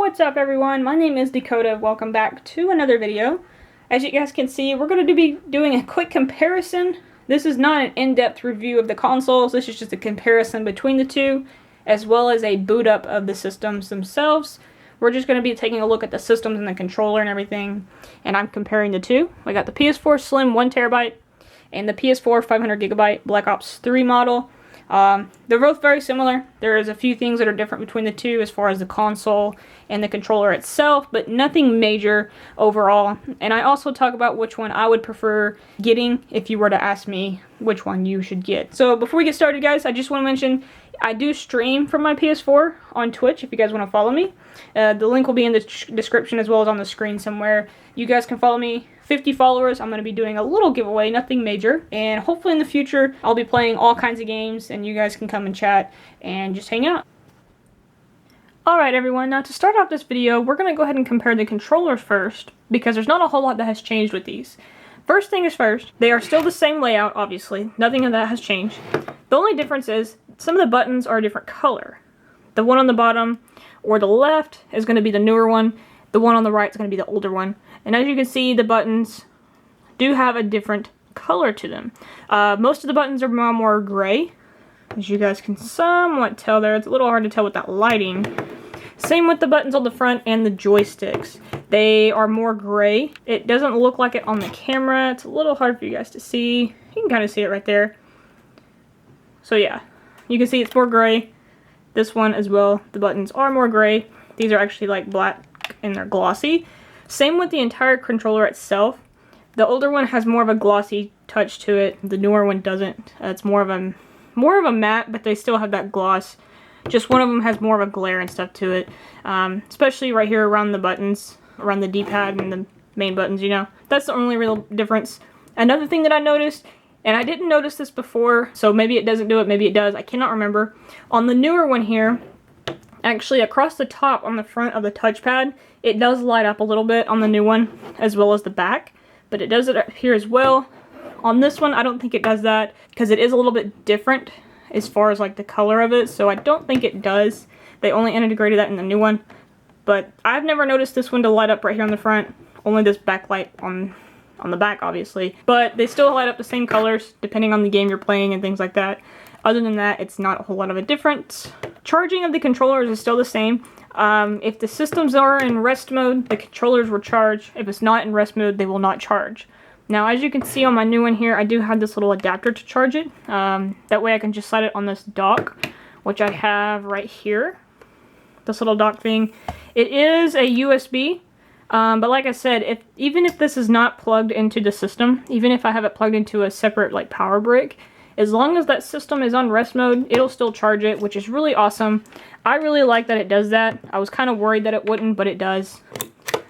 What's up everyone, my name is Dakota. Welcome back to another video. As you guys can see, we're going to be doing a quick comparison. This is not an in-depth review of the consoles, this is just a comparison between the two, as well as a boot up of the systems themselves. We're just going to be taking a look at the systems and the controller and everything, and I'm comparing the two. I got the PS4 Slim 1TB and the PS4 500GB Black Ops 3 model. They're both very similar. There's a few things that are different between the two as far as the console and the controller itself, but nothing major overall. And I also talk about which one I would prefer getting if you were to ask me which one you should get. So before we get started, guys, I just want to mention I do stream from my PS4 on Twitch if you guys want to follow me. The link will be in the description as well as on the screen somewhere. You guys can follow me. 50 followers, I'm going to be doing a little giveaway, nothing major, and hopefully in the future I'll be playing all kinds of games and you guys can come and chat and just hang out. Alright everyone, now to start off this video, we're going to go ahead and compare the controllers first, because there's not a whole lot that has changed with these. First thing is first, they are still the same layout, obviously, nothing of that has changed. The only difference is, some of the buttons are a different color. The one on the bottom, or the left, is going to be the newer one, the one on the right is going to be the older one. And as you can see, the buttons do have a different color to them. Most of the buttons are more gray, as you guys can somewhat tell there. It's a little hard to tell with that lighting. Same with the buttons on the front and the joysticks. They are more gray. It doesn't look like it on the camera. It's a little hard for you guys to see. You can kind of see it right there. So yeah, you can see it's more gray. This one as well, the buttons are more gray. These are actually like black and they're glossy. Same with the entire controller itself. The older one has more of a glossy touch to it. The newer one doesn't. It's more of a matte, but they still have that gloss. Just one of them has more of a glare and stuff to it. Especially right here around the buttons, around the D-pad and the main buttons, you know. That's the only real difference. Another thing that I noticed, and I didn't notice this before, so maybe it doesn't do it, maybe it does, I cannot remember. On the newer one here, actually across the top on the front of the touchpad, it does light up a little bit on the new one, as well as the back, but it does it up here as well. On this one, I don't think it does that, because it is a little bit different as far as like the color of it, so I don't think it does. They only integrated that in the new one, but I've never noticed this one to light up right here on the front, only this backlight on the back obviously, but they still light up the same colors depending on the game you're playing and things like that. Other than that, it's not a whole lot of a difference. Charging of the controllers is still the same. If the systems are in rest mode, the controllers will charge. If it's not in rest mode, they will not charge. Now, as you can see on my new one here, I do have this little adapter to charge it. That way I can just slide it on this dock, which I have right here. This little dock thing. It is a USB, but like I said, even if this is not plugged into the system, even if I have it plugged into a separate like power brick, as long as that system is on rest mode, it'll still charge it, which is really awesome. I really like that it does that. I was kind of worried that it wouldn't, but it does.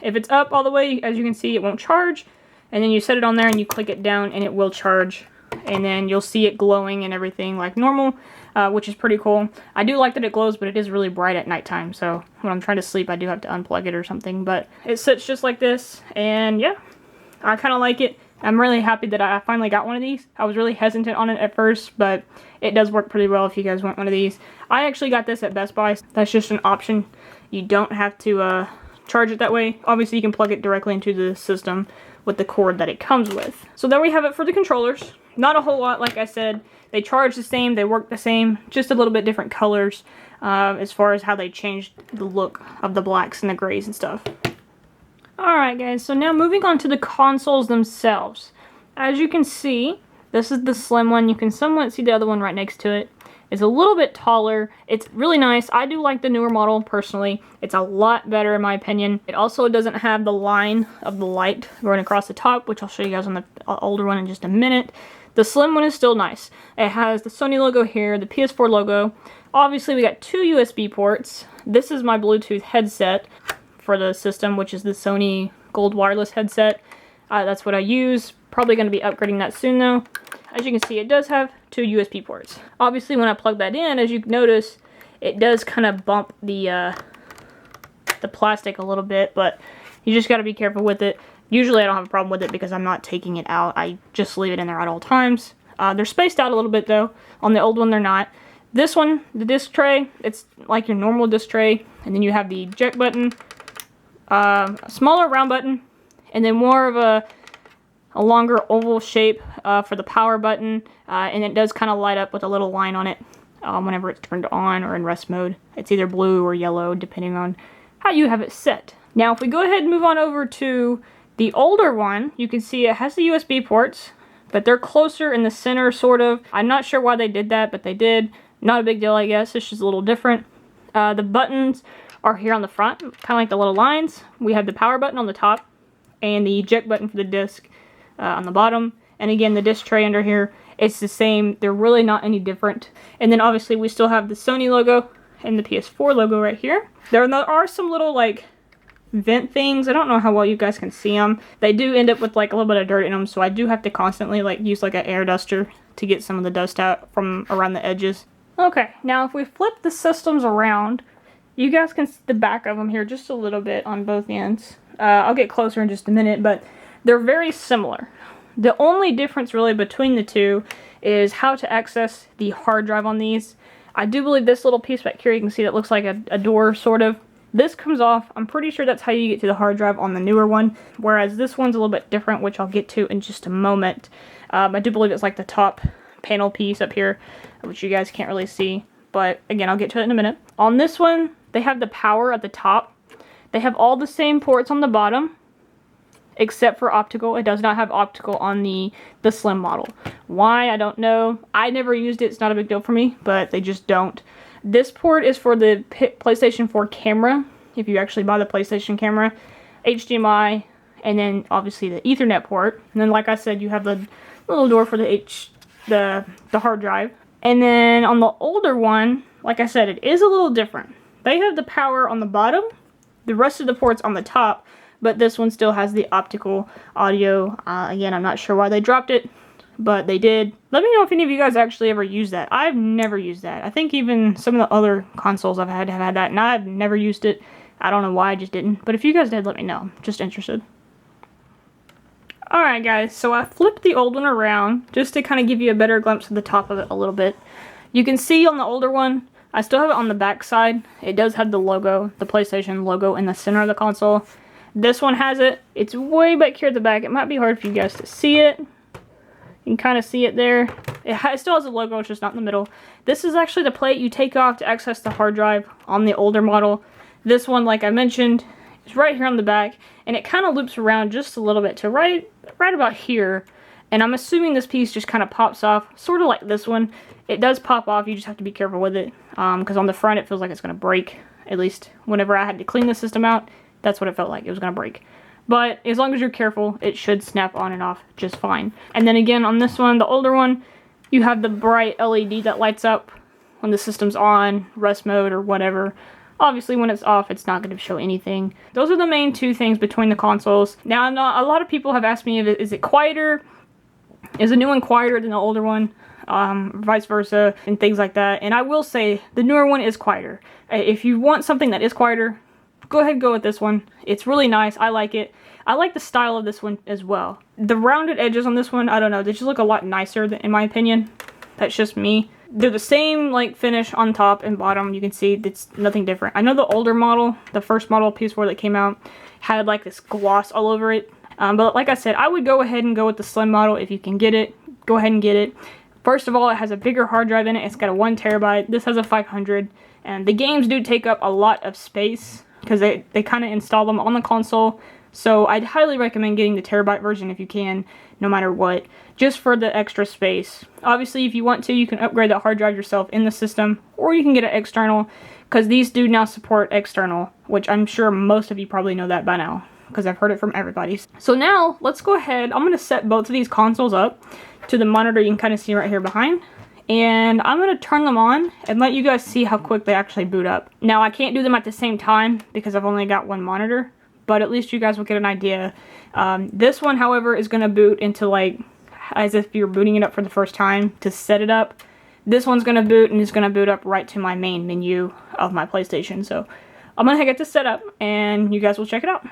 If it's up all the way, as you can see, it won't charge. And then you set it on there and you click it down and it will charge. And then you'll see it glowing and everything like normal, which is pretty cool. I do like that it glows, but it is really bright at nighttime. So when I'm trying to sleep, I do have to unplug it or something. But it sits just like this. And yeah, I kind of like it. I'm really happy that I finally got one of these. I was really hesitant on it at first, but it does work pretty well if you guys want one of these. I actually got this at Best Buy. That's just an option. You don't have to charge it that way. Obviously, you can plug it directly into the system with the cord that it comes with. So there we have it for the controllers. Not a whole lot, like I said. They charge the same, they work the same, just a little bit different colors as far as how they changed the look of the blacks and the grays and stuff. Alright guys, so now moving on to the consoles themselves. As you can see, this is the slim one. You can somewhat see the other one right next to it. It's a little bit taller. It's really nice. I do like the newer model personally. It's a lot better in my opinion. It also doesn't have the line of the light going across the top, which I'll show you guys on the older one in just a minute. The slim one is still nice. It has the Sony logo here, the PS4 logo. Obviously we got two USB ports. This is my Bluetooth headset for the system, which is the Sony Gold wireless headset. That's what I use. Probably going to be upgrading that soon though. As you can see, it does have two USB ports. Obviously when I plug that in, as you notice, it does kind of bump the plastic a little bit, but you just got to be careful with it. Usually I don't have a problem with it because I'm not taking it out. I just leave it in there at all times. They're spaced out a little bit though. On the old one they're not. This one, the disc tray, it's like your normal disc tray, and then you have the eject button, a smaller round button, and then more of a longer oval shape for the power button, and it does kind of light up with a little line on it whenever it's turned on or in rest mode. It's either blue or yellow depending on how you have it set. Now if we go ahead and move on over to the older one, you can see it has the USB ports, but they're closer in the center sort of. I'm not sure why they did that, but they did. Not a big deal, I guess. It's just a little different. The buttons are here on the front, kind of like the little lines. We have the power button on the top and the eject button for the disc on the bottom. And again, the disc tray under here, it's the same. They're really not any different. And then obviously we still have the Sony logo and the PS4 logo right here. There are some little like vent things. I don't know how well you guys can see them. They do end up with like a little bit of dirt in them, so I do have to constantly like use like an air duster to get some of the dust out from around the edges. Okay, now if we flip the systems around, you guys can see the back of them here just a little bit on both ends. I'll get closer in just a minute, but they're very similar. The only difference really between the two is how to access the hard drive on these. I do believe this little piece back here, you can see that looks like a door sort of. This comes off. I'm pretty sure that's how you get to the hard drive on the newer one, whereas this one's a little bit different, which I'll get to in just a moment. I do believe it's like the top panel piece up here, which you guys can't really see, but again, I'll get to it in a minute. On this one, they have the power at the top. They have all the same ports on the bottom, except for optical. It does not have optical on the Slim model. Why? I don't know. I never used it. It's not a big deal for me, but they just don't. This port is for the PlayStation 4 camera, if you actually buy the PlayStation camera, HDMI, and then obviously the Ethernet port. And then like I said, you have the little door for the hard drive. And then on the older one, like I said, it is a little different. They have the power on the bottom, the rest of the ports on the top, but this one still has the optical audio. Again, I'm not sure why they dropped it, but they did. Let me know if any of you guys actually ever used that. I've never used that. I think even some of the other consoles I've had have had that, and I've never used it. I don't know why, I just didn't. But if you guys did, let me know. I'm just interested. Alright guys, so I flipped the old one around just to kind of give you a better glimpse of the top of it a little bit. You can see on the older one, I still have it on the back side. It does have the logo, the PlayStation logo in the center of the console. This one has it. It's way back here at the back. It might be hard for you guys to see it. You can kind of see it there. It still has a logo, it's just not in the middle. This is actually the plate you take off to access the hard drive on the older model. This one, like I mentioned, is right here on the back, and it kind of loops around just a little bit to right about here. And I'm assuming this piece just kind of pops off, sort of like this one. It does pop off, you just have to be careful with it, because on the front it feels like it's going to break. At least whenever I had to clean the system out, that's what it felt like, it was going to break. But as long as you're careful, it should snap on and off just fine. And then again, on this one, the older one, you have the bright LED that lights up when the system's on, rest mode, or whatever. Obviously, when it's off, it's not going to show anything. Those are the main two things between the consoles. Now, a lot of people have asked me, is it quieter? Is the new one quieter than the older one? Vice versa, and things like that. And I will say, the newer one is quieter. If you want something that is quieter, go ahead and go with this one. It's really nice. I like it. I like the style of this one as well. The rounded edges on this one, I don't know, they just look a lot nicer in my opinion. That's just me. They're the same like finish on top and bottom. You can see it's nothing different. I know the older model, the first model PS4 that came out, had like this gloss all over it. But like I said, I would go ahead and go with the Slim model if you can get it. Go ahead and get it. First of all, it has a bigger hard drive in it. It's got a 1 terabyte. This has a 500. And the games do take up a lot of space because they kind of install them on the console. So I'd highly recommend getting the terabyte version if you can, no matter what, just for the extra space. Obviously, if you want to, you can upgrade the hard drive yourself in the system, or you can get it external, because these do now support external, which I'm sure most of you probably know that by now, because I've heard it from everybody. So now, let's go ahead. I'm going to set both of these consoles up to the monitor you can kind of see right here behind. And I'm going to turn them on and let you guys see how quick they actually boot up. Now, I can't do them at the same time because I've only got one monitor, but at least you guys will get an idea. This one, however, is going to boot into like, as if you're booting it up for the first time to set it up. This one's going to boot and it's going to boot up right to my main menu of my PlayStation. So I'm going to get this set up and you guys will check it out.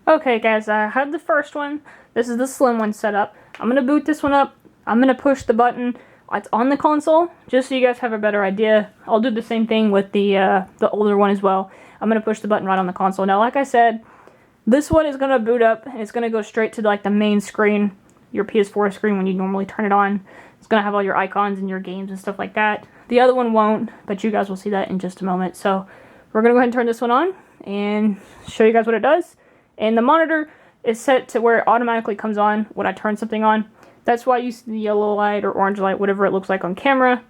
Okay guys, I have the first one. This is the Slim one set up. I'm going to boot this one up. I'm going to push the button it's on the console, just so you guys have a better idea. I'll do the same thing with the older one as well. I'm going to push the button right on the console. Now, like I said, this one is going to boot up, and it's going to go straight to like the main screen, your PS4 screen when you normally turn it on. It's going to have all your icons and your games and stuff like that. The other one won't, but you guys will see that in just a moment. So we're going to go ahead and turn this one on and show you guys what it does. And the monitor is set to where it automatically comes on when I turn something on. That's why you see the yellow light or orange light, whatever it looks like on camera.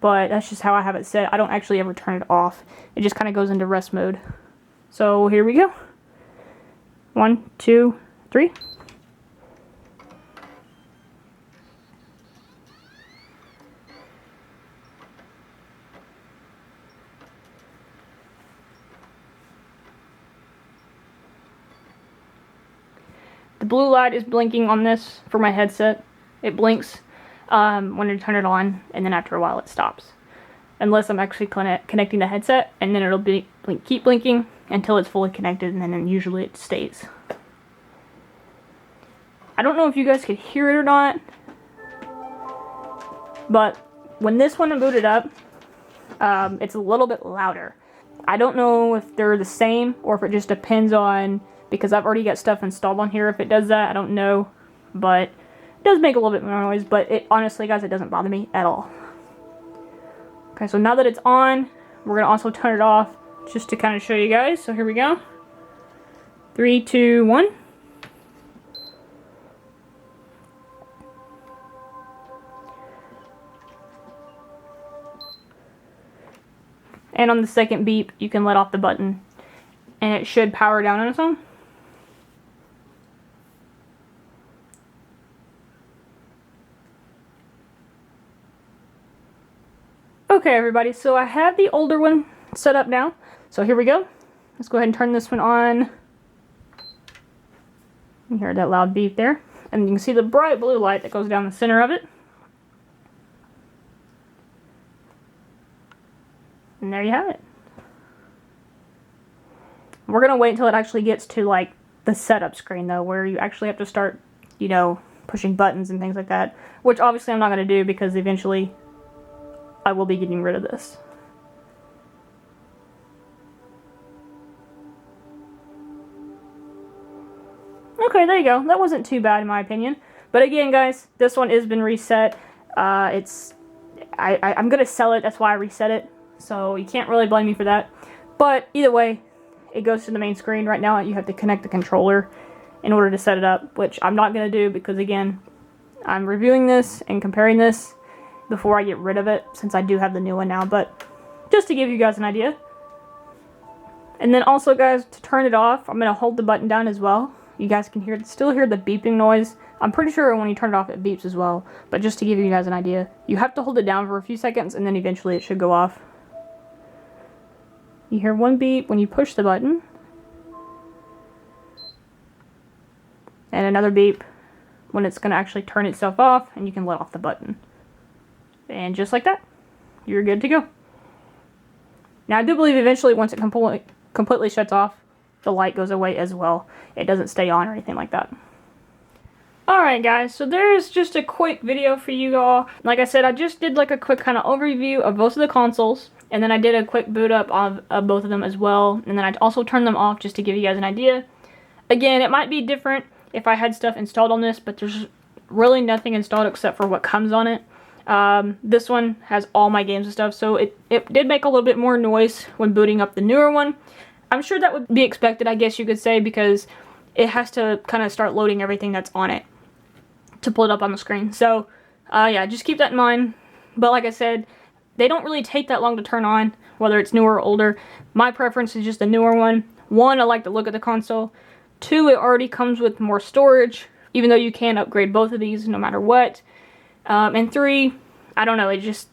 But that's just how I have it set. I don't actually ever turn it off. It just kind of goes into rest mode. So here we go. 1, 2, 3. The blue light is blinking on this for my headset. It blinks when I turn it on, and then after a while it stops. Unless I'm actually connecting the headset, and then it'll keep blinking until it's fully connected, and then usually it stays. I don't know if you guys could hear it or not, but when this one booted up, it's a little bit louder. I don't know if they're the same, or if it just depends on, because I've already got stuff installed on here. If it does that, I don't know, but it does make a little bit more noise, but it honestly, guys, it doesn't bother me at all. Okay, so now that it's on, we're going to also turn it off just to kind of show you guys. So here we go. 3, 2, 1. And on the second beep, you can let off the button, and it should power down on its own. Okay, everybody, so I have the older one set up now. So here we go. Let's go ahead and turn this one on. You hear that loud beep there. And you can see the bright blue light that goes down the center of it. And there you have it. We're going to wait until it actually gets to, like, the setup screen, though, where you actually have to start, you know, pushing buttons and things like that. Which, obviously, I'm not going to do because eventually I will be getting rid of this. Okay, there you go. That wasn't too bad in my opinion. But again, guys, this one has been reset. I'm going to sell it. That's why I reset it. So you can't really blame me for that. But either way, it goes to the main screen. Right now, you have to connect the controller in order to set it up, which I'm not going to do because, again, I'm reviewing this and comparing this before I get rid of it, since I do have the new one now, but just to give you guys an idea. And then also, guys, to turn it off, I'm going to hold the button down as well. You guys can still hear the beeping noise. I'm pretty sure when you turn it off, it beeps as well, but just to give you guys an idea, you have to hold it down for a few seconds, and then eventually it should go off. You hear one beep when you push the button, and another beep when it's going to actually turn itself off, and you can let off the button. And just like that, you're good to go. Now, I do believe eventually, once it completely shuts off, the light goes away as well. It doesn't stay on or anything like that. Alright, guys, so there's just a quick video for you all. Like I said, I just did like a quick kind of overview of both of the consoles, and then I did a quick boot up of both of them as well, and then I also turned them off just to give you guys an idea. Again, it might be different if I had stuff installed on this, but there's really nothing installed except for what comes on it. This one has all my games and stuff, so it did make a little bit more noise when booting up the newer one. I'm sure that would be expected, I guess you could say, because it has to kind of start loading everything that's on it to pull it up on the screen. So, yeah, just keep that in mind. But like I said, they don't really take that long to turn on, whether it's newer or older. My preference is just the newer one. 1, I like the look of the console. 2, it already comes with more storage, even though you can upgrade both of these no matter what. And 3, I don't know, it's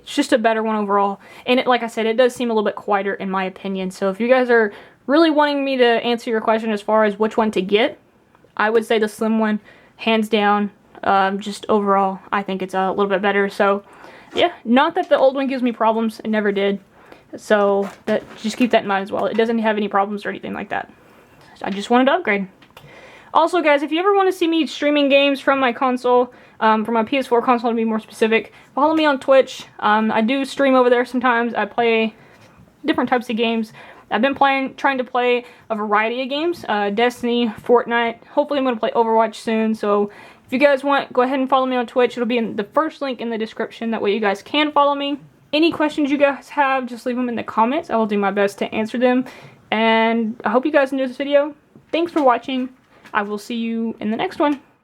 just a better one overall. And like I said, it does seem a little bit quieter in my opinion. So if you guys are really wanting me to answer your question as far as which one to get, I would say the Slim one, hands down. Just overall, I think it's a little bit better. So yeah, not that the old one gives me problems, it never did. So just keep that in mind as well. It doesn't have any problems or anything like that. I just wanted to upgrade. Also, guys, if you ever want to see me streaming games from my console, from my PS4 console to be more specific, follow me on Twitch. I do stream over there sometimes. I play different types of games. I've been trying to play a variety of games. Destiny, Fortnite. Hopefully I'm going to play Overwatch soon. So if you guys want, go ahead and follow me on Twitch. It'll be in the first link in the description. That way you guys can follow me. Any questions you guys have, just leave them in the comments. I will do my best to answer them. And I hope you guys enjoyed this video. Thanks for watching. I will see you in the next one.